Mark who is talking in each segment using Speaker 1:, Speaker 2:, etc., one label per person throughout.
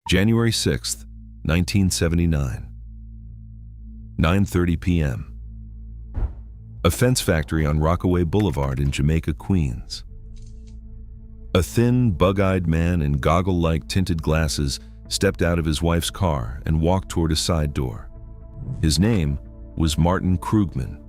Speaker 1: January 6th, 1979. 9:30 p.m. A fence factory on Rockaway Boulevard in Jamaica, Queens. A thin, bug-eyed man in goggle-like tinted glasses stepped out of his wife's car and walked toward a side door. His name was Marty Krugman.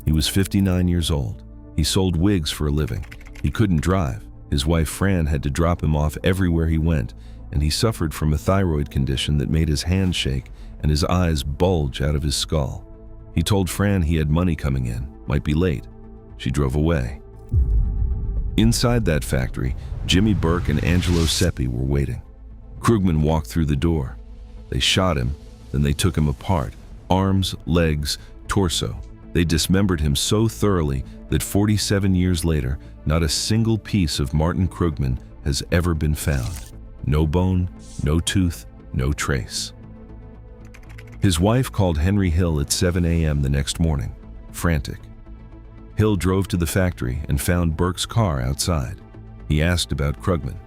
Speaker 1: He was 59 years old. He sold wigs for a living. He couldn't drive. His wife Fran had to drop him off everywhere he went, and he suffered from a thyroid condition that made his hands shake and his eyes bulge out of his skull. He told Fran he had money coming in, might be late. She drove away. Inside that factory, Jimmy Burke and Angelo Seppi were waiting. Krugman walked through the door. They shot him, then they took him apart, arms, legs, torso. They dismembered him so thoroughly that 47 years later, not a single piece of Marty Krugman has ever been found. No bone, no tooth, no trace. His wife called Henry Hill at 7 a.m. the next morning, frantic. Hill drove to the factory and found Burke's car outside. He asked about Krugman.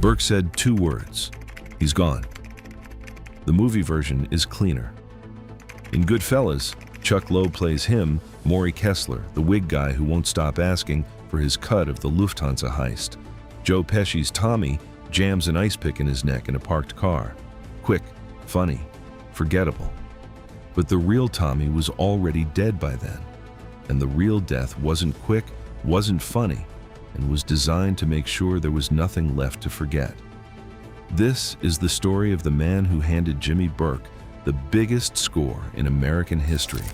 Speaker 1: Burke said 2 words: "He's gone." The movie version is cleaner. In Goodfellas, Chuck Lowe plays him, Maury Kessler, the wig guy who won't stop asking for his cut of the Lufthansa heist. Joe Pesci's Tommy jams an ice pick in his neck in a parked car. Quick, funny, forgettable. But the real Tommy was already dead by then. And the real death wasn't quick, wasn't funny, and was designed to make sure there was nothing left to forget. This is the story of the man who handed Jimmy Burke the biggest score in American history: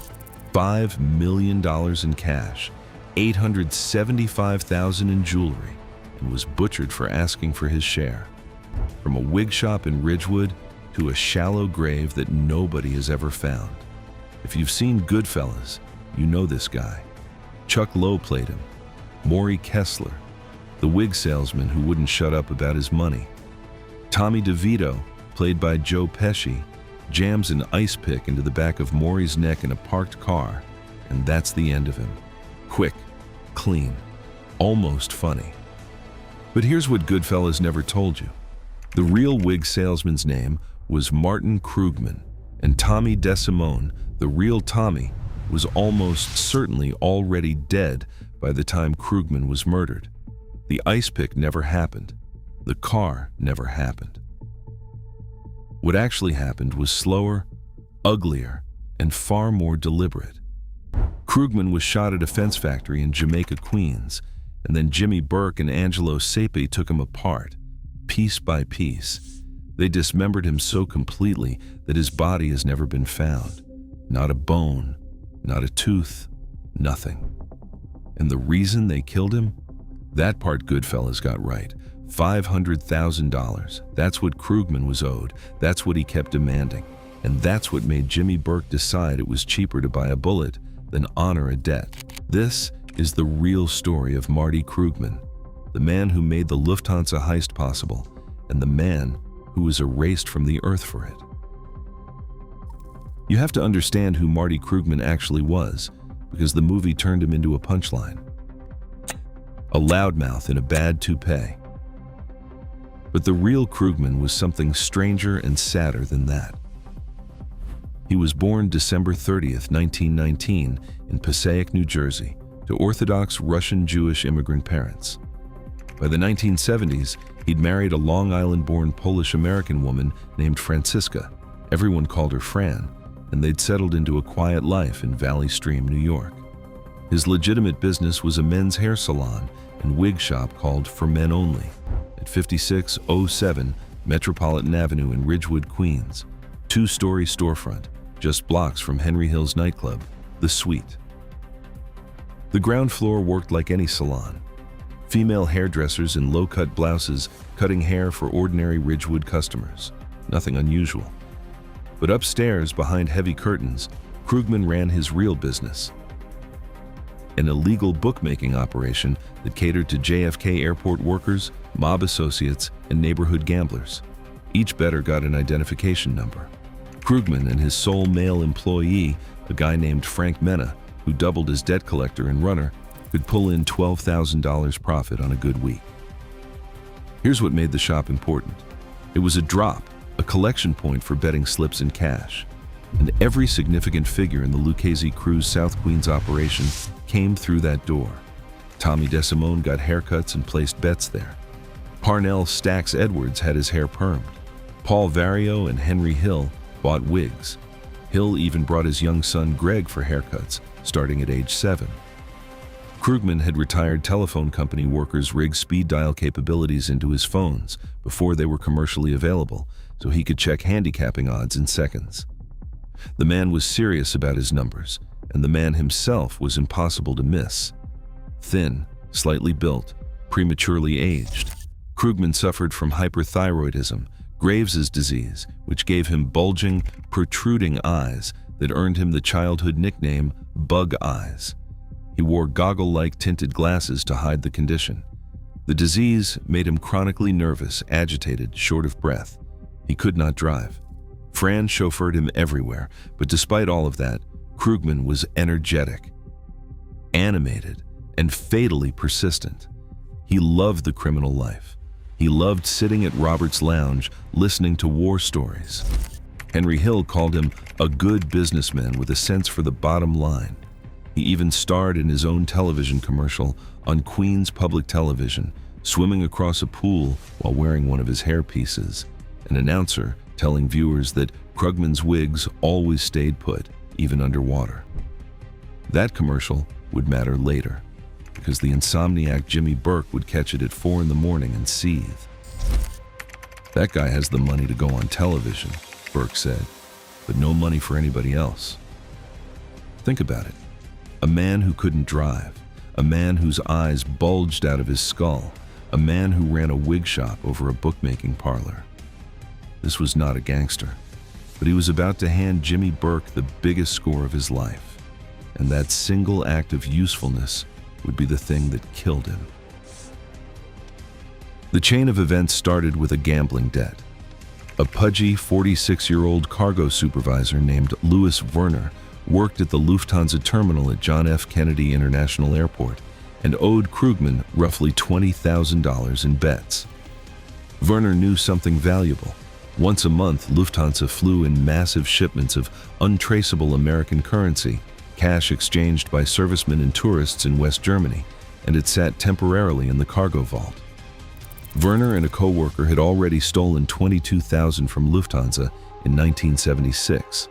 Speaker 1: $5 million in cash, $875,000 in jewelry, and was butchered for asking for his share. From a wig shop in Ridgewood to a shallow grave that nobody has ever found. If you've seen Goodfellas, you know this guy. Chuck Lowe played him. Maury Kessler, the wig salesman who wouldn't shut up about his money. Tommy DeVito, played by Joe Pesci, jams an ice pick into the back of Maury's neck in a parked car, and that's the end of him. Quick, clean, almost funny. But here's what Goodfellas never told you. The real wig salesman's name was Marty Krugman, and Tommy DeSimone, the real Tommy, was almost certainly already dead by the time Krugman was murdered. The ice pick never happened. The car never happened. What actually happened was slower, uglier, and far more deliberate. Krugman was shot at a fence factory in Jamaica, Queens, and then Jimmy Burke and Angelo Seppi took him apart, piece by piece. They dismembered him so completely that his body has never been found. Not a bone, not a tooth, nothing. And the reason they killed him? That part Goodfellas got right. $500,000. That's what Krugman was owed. That's what he kept demanding. And that's what made Jimmy Burke decide it was cheaper to buy a bullet than honor a debt. This is the real story of Marty Krugman, the man who made the Lufthansa heist possible, and the man who was erased from the earth for it. You have to understand who Marty Krugman actually was, because the movie turned him into a punchline. A loudmouth in a bad toupee. But the real Krugman was something stranger and sadder than that. He was born December 30th, 1919, in Passaic, New Jersey, to Orthodox Russian-Jewish immigrant parents. By the 1970s, he'd married a Long Island-born Polish-American woman named Francisca. Everyone called her Fran, and they'd settled into a quiet life in Valley Stream, New York. His legitimate business was a men's hair salon and wig shop called For Men Only at 5607 Metropolitan Avenue in Ridgewood, Queens. 2-story storefront, just blocks from Henry Hill's nightclub, The Suite. The ground floor worked like any salon. Female hairdressers in low-cut blouses cutting hair for ordinary Ridgewood customers. Nothing unusual. But upstairs, behind heavy curtains, Krugman ran his real business. An illegal bookmaking operation that catered to JFK airport workers, mob associates, and neighborhood gamblers. Each bettor got an identification number. Krugman and his sole male employee, a guy named Frank Mena, who doubled as debt collector and runner, could pull in $12,000 profit on a good week. Here's what made the shop important. It was a drop, a collection point for betting slips and cash, and every significant figure in the Lucchese Crew's South Queens operation came through that door. Tommy DeSimone got haircuts and placed bets there. Parnell Stacks Edwards had his hair permed. Paul Vario and Henry Hill bought wigs. Hill even brought his young son Greg for haircuts, starting at age 7. Krugman had retired telephone company workers' rig speed dial capabilities into his phones before they were commercially available, so he could check handicapping odds in seconds. The man was serious about his numbers, and the man himself was impossible to miss. Thin, slightly built, prematurely aged, Krugman suffered from hyperthyroidism, Graves' disease, which gave him bulging, protruding eyes that earned him the childhood nickname Bug Eyes. He wore goggle-like tinted glasses to hide the condition. The disease made him chronically nervous, agitated, short of breath. He could not drive. Fran chauffeured him everywhere, but despite all of that, Krugman was energetic, animated, and fatally persistent. He loved the criminal life. He loved sitting at Robert's Lounge, listening to war stories. Henry Hill called him a good businessman with a sense for the bottom line. He even starred in his own television commercial on Queens Public Television, swimming across a pool while wearing one of his hairpieces, an announcer telling viewers that Krugman's wigs always stayed put, even underwater. That commercial would matter later, because the insomniac Jimmy Burke would catch it at 4 in the morning and seethe. "That guy has the money to go on television," Burke said, "but no money for anybody else." Think about it. A man who couldn't drive, a man whose eyes bulged out of his skull, a man who ran a wig shop over a bookmaking parlor. This was not a gangster, but he was about to hand Jimmy Burke the biggest score of his life, and that single act of usefulness would be the thing that killed him. The chain of events started with a gambling debt. A pudgy 46-year-old cargo supervisor named Louis Werner worked at the Lufthansa terminal at John F. Kennedy International Airport and owed Krugman roughly $20,000 in bets. Werner knew something valuable. Once a month, Lufthansa flew in massive shipments of untraceable American currency, cash exchanged by servicemen and tourists in West Germany, and it sat temporarily in the cargo vault. Werner and a co-worker had already stolen $22,000 from Lufthansa in 1976.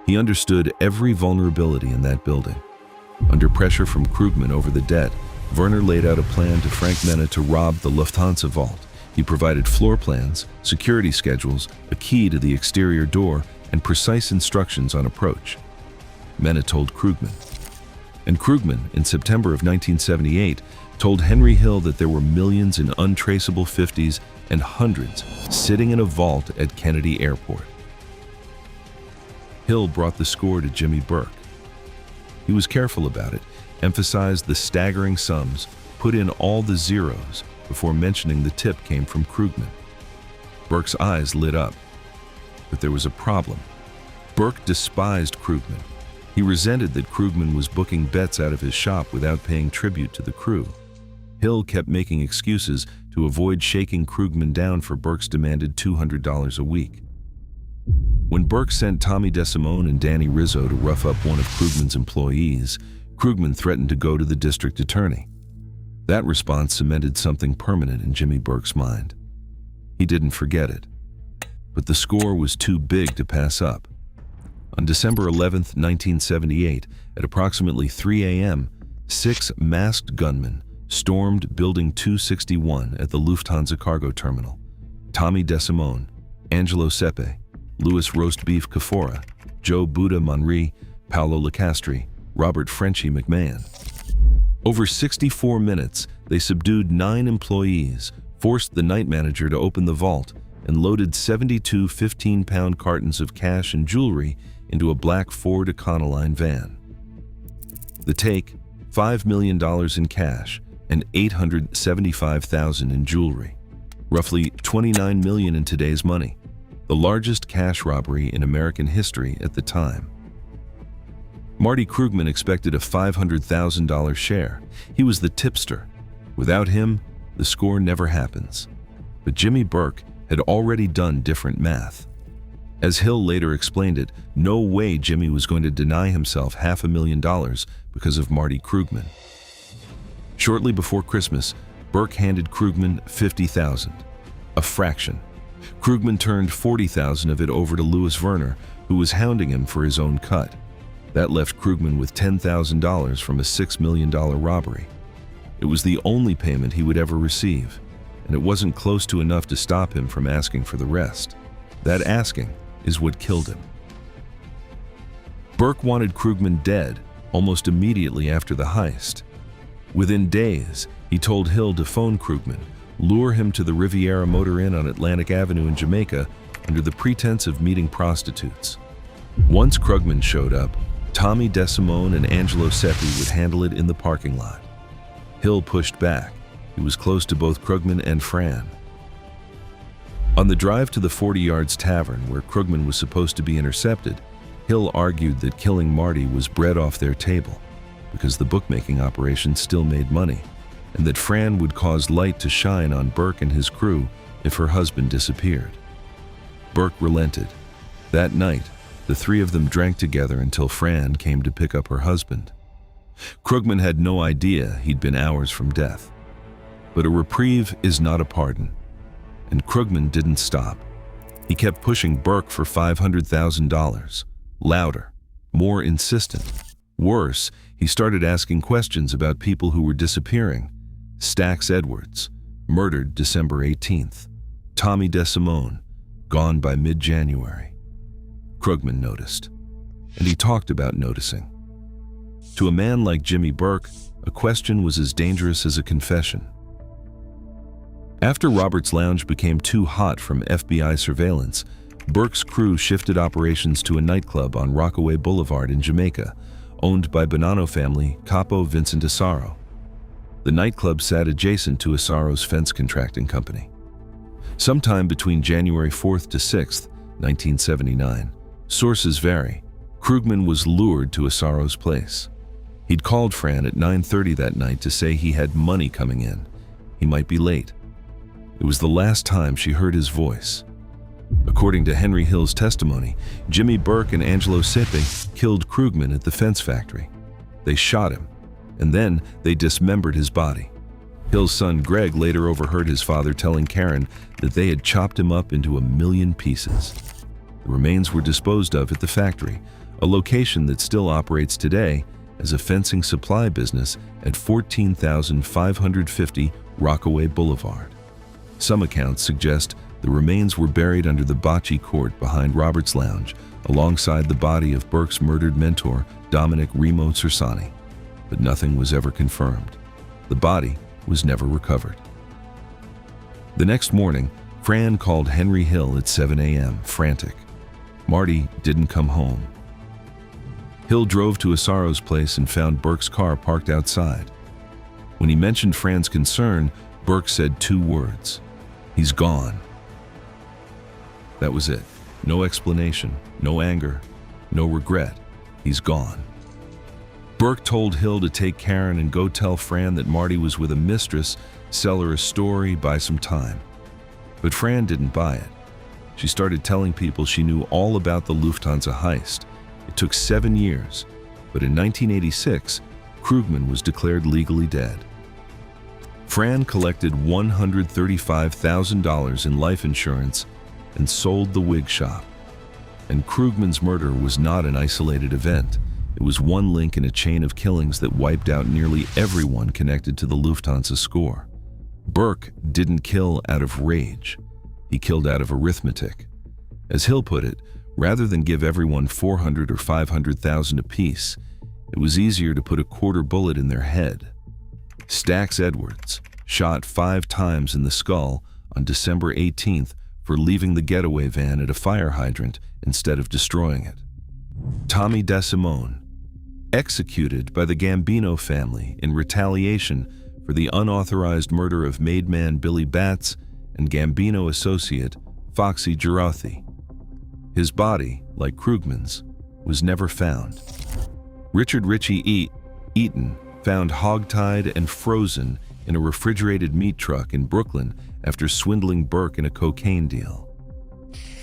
Speaker 1: He understood every vulnerability in that building. Under pressure from Krugman over the debt, Werner laid out a plan to Frank Mena to rob the Lufthansa vault. He provided floor plans, security schedules, a key to the exterior door, and precise instructions on approach. Mena told Krugman. And Krugman, in September of 1978, told Henry Hill that there were millions in untraceable 50s and hundreds sitting in a vault at Kennedy Airport. Hill brought the score to Jimmy Burke. He was careful about it, emphasized the staggering sums, put in all the zeros before mentioning the tip came from Krugman. Burke's eyes lit up. But there was a problem. Burke despised Krugman. He resented that Krugman was booking bets out of his shop without paying tribute to the crew. Hill kept making excuses to avoid shaking Krugman down for Burke's demanded $200 a week. When Burke sent Tommy DeSimone and Danny Rizzo to rough up one of Krugman's employees, Krugman threatened to go to the district attorney. That response cemented something permanent in Jimmy Burke's mind. He didn't forget it. But the score was too big to pass up. On December 11, 1978, at approximately 3 a.m., 6 masked gunmen stormed Building 261 at the Lufthansa cargo terminal. Tommy DeSimone, Angelo Sepe, Louis Roast Beef Cafora, Joe Buddha Monri, Paolo Lacastri, Robert Frenchy McMahon. Over 64 minutes, they subdued 9 employees, forced the night manager to open the vault, and loaded 72 15-pound cartons of cash and jewelry into a black Ford Econoline van. The take, $5 million in cash and $875,000 in jewelry, roughly $29 million in today's money, the largest cash robbery in American history at the time. Marty Krugman expected a $500,000 share. He was the tipster. Without him, the score never happens. But Jimmy Burke had already done different math. As Hill later explained it, no way Jimmy was going to deny himself $500,000 because of Marty Krugman. Shortly before Christmas, Burke handed Krugman $50,000, a fraction. Krugman turned $40,000 of it over to Louis Werner, who was hounding him for his own cut. That left Krugman with $10,000 from a $6 million robbery. It was the only payment he would ever receive, and it wasn't close to enough to stop him from asking for the rest. That asking is what killed him. Burke wanted Krugman dead almost immediately after the heist. Within days, he told Hill to phone Krugman, lure him to the Riviera Motor Inn on Atlantic Avenue in Jamaica under the pretense of meeting prostitutes. Once Krugman showed up, Tommy DeSimone and Angelo Seppi would handle it in the parking lot. Hill pushed back. He was close to both Krugman and Fran. On the drive to the 40 Yards Tavern, where Krugman was supposed to be intercepted, Hill argued that killing Marty was bread off their table because the bookmaking operation still made money, and that Fran would cause light to shine on Burke and his crew if her husband disappeared. Burke relented. That night, the three of them drank together until Fran came to pick up her husband. Krugman had no idea he'd been hours from death. But a reprieve is not a pardon, and Krugman didn't stop. He kept pushing Burke for $500,000, louder, more insistent. Worse, he started asking questions about people who were disappearing. Stax Edwards, murdered December 18th. Tommy DeSimone, gone by mid-January. Krugman noticed, and he talked about noticing. To a man like Jimmy Burke, a question was as dangerous as a confession. After Robert's Lounge became too hot from FBI surveillance, Burke's crew shifted operations to a nightclub on Rockaway Boulevard in Jamaica, owned by Bonanno family Capo Vincent Asaro. The nightclub sat adjacent to Asaro's fence contracting company. Sometime between January 4th to 6th, 1979, sources vary, Krugman was lured to Asaro's place. He'd called Fran at 9:30 that night to say he had money coming in. He might be late. It was the last time she heard his voice. According to Henry Hill's testimony, Jimmy Burke and Angelo Seppi killed Krugman at the fence factory. They shot him, and then they dismembered his body. Hill's son Greg later overheard his father telling Karen that they had chopped him up into 1,000,000 pieces. The remains were disposed of at the factory, a location that still operates today as a fencing supply business at 14,550 Rockaway Boulevard. Some accounts suggest the remains were buried under the bocce court behind Robert's Lounge, alongside the body of Burke's murdered mentor, Dominic Remo Cersani. But nothing was ever confirmed. The body was never recovered. The next morning, Fran called Henry Hill at 7 a.m., frantic. Marty didn't come home. Hill drove to Asaro's place and found Burke's car parked outside. When he mentioned Fran's concern, Burke said 2 words: "He's gone." That was it. No explanation, no anger, no regret. He's gone. Burke told Hill to take Karen and go tell Fran that Marty was with a mistress, sell her a story, buy some time. But Fran didn't buy it. She started telling people she knew all about the Lufthansa heist. It took 7 years, but in 1986, Krugman was declared legally dead. Fran collected $135,000 in life insurance and sold the wig shop. And Krugman's murder was not an isolated event. It was one link in a chain of killings that wiped out nearly everyone connected to the Lufthansa score. Burke didn't kill out of rage. He killed out of arithmetic. As Hill put it, rather than give everyone $400,000 or $500,000 apiece, it was easier to put a quarter bullet in their head. Stax Edwards shot 5 times in the skull on December 18th for leaving the getaway van at a fire hydrant instead of destroying it. Tommy DeSimone, executed by the Gambino family in retaliation for the unauthorized murder of maidman Billy Batts and Gambino associate Foxy Girauthi. His body, like Krugman's, was never found. Richard Ritchie Eaton, found hogtied and frozen in a refrigerated meat truck in Brooklyn after swindling Burke in a cocaine deal.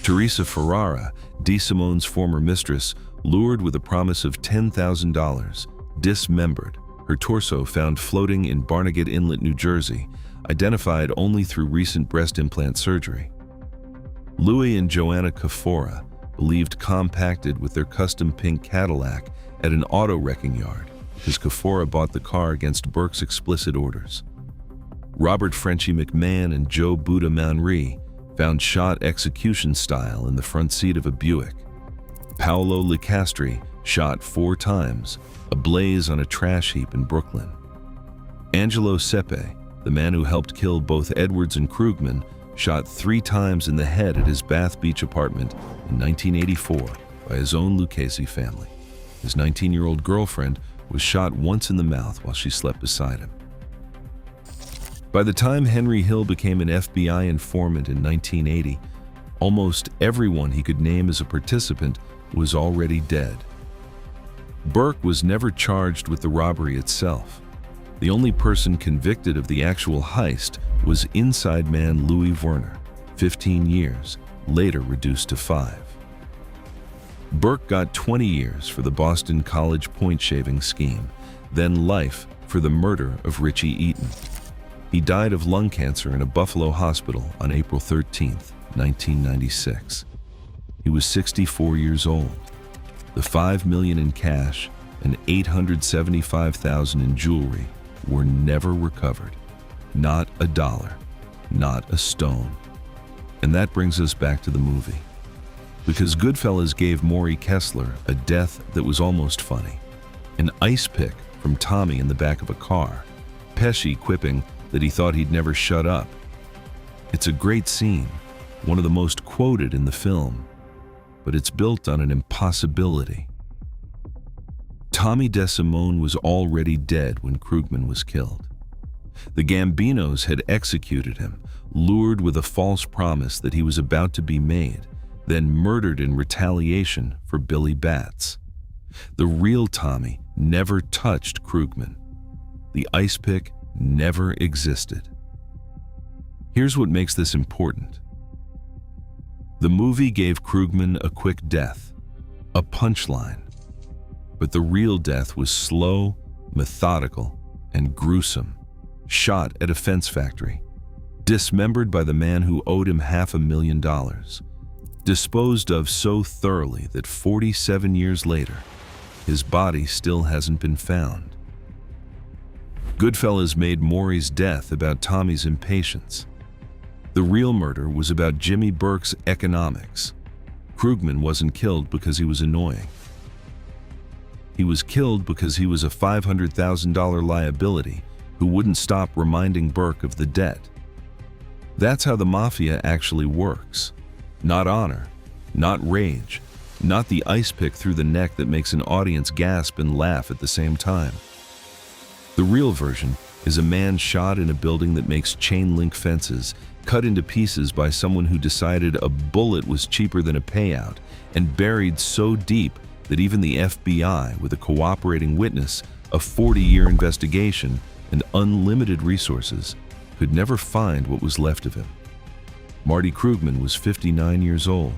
Speaker 1: Teresa Ferrara, DeSimone's former mistress, lured with a promise of $10,000, dismembered, her torso found floating in Barnegat Inlet, New Jersey, identified only through recent breast implant surgery. Louis and Joanna Kafora, believed compacted with their custom pink Cadillac at an auto wrecking yard, because Kafora bought the car against Burke's explicit orders. Robert Frenchie McMahon and Joe Buddha Manri found shot execution style in the front seat of a Buick. Paolo Licastri shot 4 times, ablaze on a trash heap in Brooklyn. Angelo Sepe, the man who helped kill both Edwards and Krugman, shot 3 times in the head at his Bath Beach apartment in 1984 by his own Lucchese family. His 19-year-old girlfriend was shot once in the mouth while she slept beside him. By the time Henry Hill became an FBI informant in 1980, almost everyone he could name as a participant was already dead. Burke was never charged with the robbery itself. The only person convicted of the actual heist was inside man Louis Werner, 15 years, later reduced to 5. Burke got 20 years for the Boston College point-shaving scheme, then life for the murder of Richie Eaton. He died of lung cancer in a Buffalo hospital on April 13, 1996. He was 64 years old. The $5 million in cash and $875,000 in jewelry were never recovered. Not a dollar, not a stone. And that brings us back to the movie. Because Goodfellas gave Maury Kessler a death that was almost funny. An ice pick from Tommy in the back of a car, Pesci quipping that he thought he'd never shut up. It's a great scene, one of the most quoted in the film, but it's built on an impossibility. Tommy DeSimone was already dead when Krugman was killed. The Gambinos had executed him, lured with a false promise that he was about to be made, then murdered in retaliation for Billy Batts. The real Tommy never touched Krugman. The ice pick never existed. Here's what makes this important. The movie gave Krugman a quick death, a punchline, but the real death was slow, methodical, and gruesome. Shot at a fence factory, dismembered by the man who owed him $500,000, disposed of so thoroughly that 47 years later, his body still hasn't been found. Goodfellas made Maury's death about Tommy's impatience. The real murder was about Jimmy Burke's economics. Krugman wasn't killed because he was annoying. He was killed because he was a $500,000 liability who wouldn't stop reminding Burke of the debt. That's how the Mafia actually works. Not honor, not rage, not the ice pick through the neck that makes an audience gasp and laugh at the same time. The real version is a man shot in a building that makes chain link fences, cut into pieces by someone who decided a bullet was cheaper than a payout, and buried so deep that even the FBI, with a cooperating witness, a 40-year investigation, and unlimited resources, could never find what was left of him. Marty Krugman was 59 years old.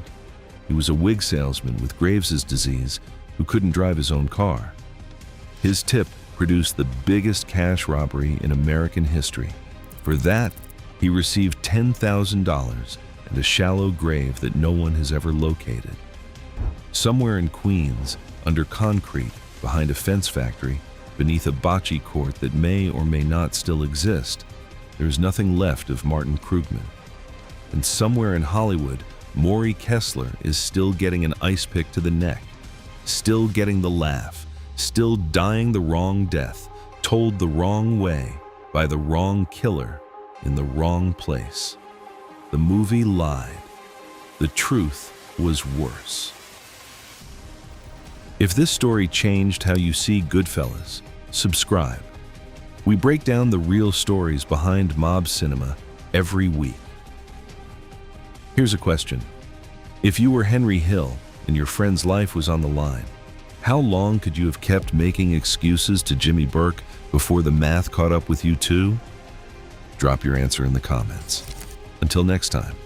Speaker 1: He was a wig salesman with Graves' disease who couldn't drive his own car. His tip produced the biggest cash robbery in American history. For that, he received $10,000 and a shallow grave that no one has ever located. Somewhere in Queens, under concrete, behind a fence factory, beneath a bocce court that may or may not still exist, there's nothing left of Martin Krugman. And somewhere in Hollywood, Maury Kessler is still getting an ice pick to the neck, still getting the laugh, still dying the wrong death, told the wrong way by the wrong killer in the wrong place. The movie lied. The truth was worse. If this story changed how you see Goodfellas, subscribe. We break down the real stories behind mob cinema every week. Here's a question. If you were Henry Hill and your friend's life was on the line, how long could you have kept making excuses to Jimmy Burke before the math caught up with you too? Drop your answer in the comments. Until next time.